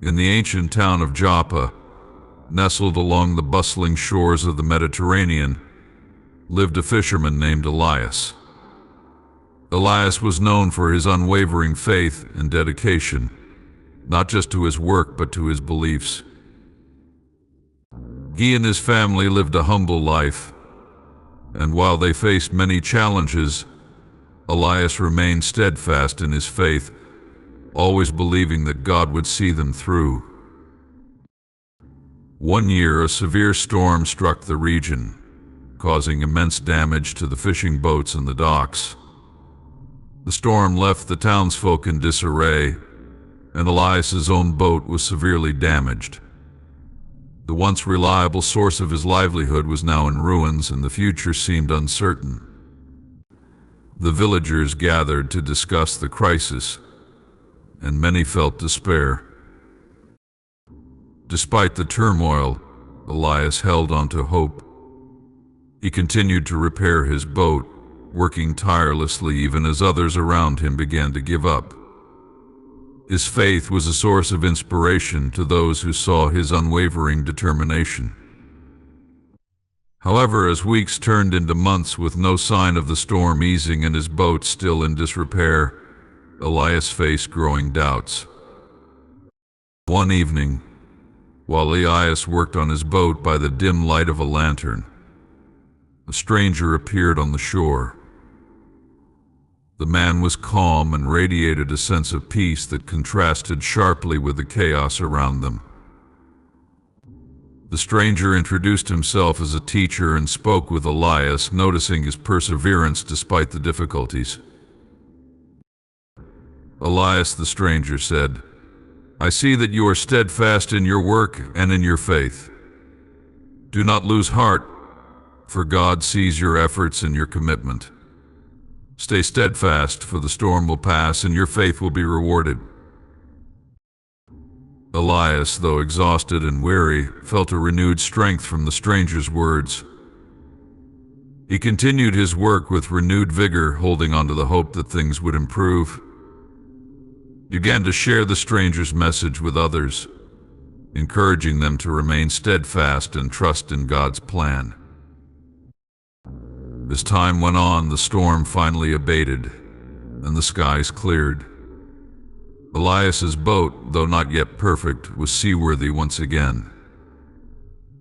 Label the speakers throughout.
Speaker 1: In the ancient town of Joppa, nestled along the bustling shores of the Mediterranean, lived a fisherman named Elias. Elias was known for his unwavering faith and dedication, not just to his work but to his beliefs. He and his family lived a humble life, and while they faced many challenges, Elias remained steadfast in his faith, always believing that God would see them through. One year, a severe storm struck the region, causing immense damage to the fishing boats and the docks. The storm left the townsfolk in disarray, and Elias's own boat was severely damaged. The once reliable source of his livelihood was now in ruins, and the future seemed uncertain. The villagers gathered to discuss the crisis, and many felt despair. Despite the turmoil, Elias held on to hope. He continued to repair his boat, working tirelessly even as others around him began to give up. His faith was a source of inspiration to those who saw his unwavering determination. However, as weeks turned into months with no sign of the storm easing and his boat still in disrepair, Elias faced growing doubts. One evening, while Elias worked on his boat by the dim light of a lantern, a stranger appeared on the shore. The man was calm and radiated a sense of peace that contrasted sharply with the chaos around them. The stranger introduced himself as a teacher and spoke with Elias, noticing his perseverance despite the difficulties. "Elias," the stranger said, "I see that you are steadfast in your work and in your faith. Do not lose heart, for God sees your efforts and your commitment. Stay steadfast, for the storm will pass and your faith will be rewarded." Elias, though exhausted and weary, felt a renewed strength from the stranger's words. He continued his work with renewed vigor, holding on to the hope that things would improve. He began to share the stranger's message with others, encouraging them to remain steadfast and trust in God's plan. As time went on, the storm finally abated, and the skies cleared. Elias's boat, though not yet perfect, was seaworthy once again.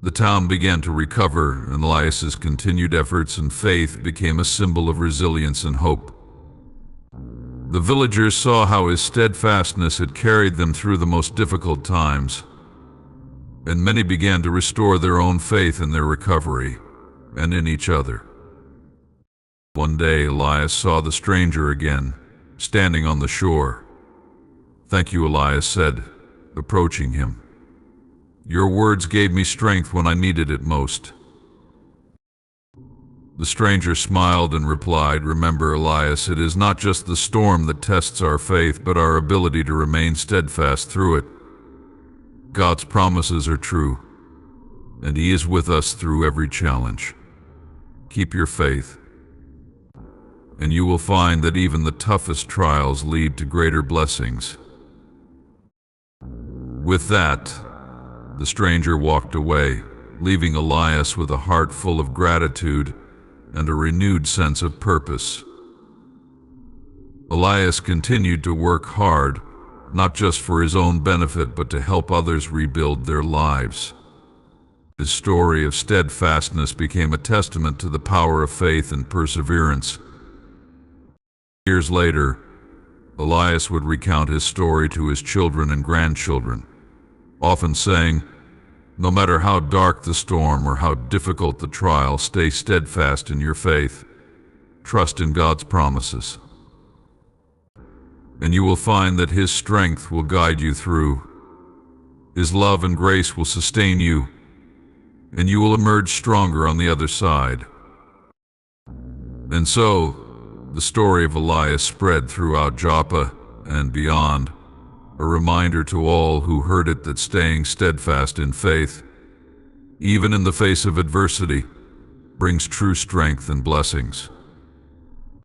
Speaker 1: The town began to recover, and Elias's continued efforts and faith became a symbol of resilience and hope. The villagers saw how his steadfastness had carried them through the most difficult times, and many began to restore their own faith in their recovery and in each other. One day, Elias saw the stranger again, standing on the shore. "Thank you," Elias said, approaching him. "Your words gave me strength when I needed it most." The stranger smiled and replied, "Remember, Elias, it is not just the storm that tests our faith, but our ability to remain steadfast through it. God's promises are true, and He is with us through every challenge. Keep your faith, and you will find that even the toughest trials lead to greater blessings." With that, the stranger walked away, leaving Elias with a heart full of gratitude and a renewed sense of purpose. Elias continued to work hard, not just for his own benefit, but to help others rebuild their lives. His story of steadfastness became a testament to the power of faith and perseverance. Years later, Elias would recount his story to his children and grandchildren, often saying, "No matter how dark the storm or how difficult the trial, stay steadfast in your faith. Trust in God's promises, and you will find that His strength will guide you through. His love and grace will sustain you, and you will emerge stronger on the other side." And so, the story of Elias spread throughout Joppa and beyond, a reminder to all who heard it that staying steadfast in faith, even in the face of adversity, brings true strength and blessings.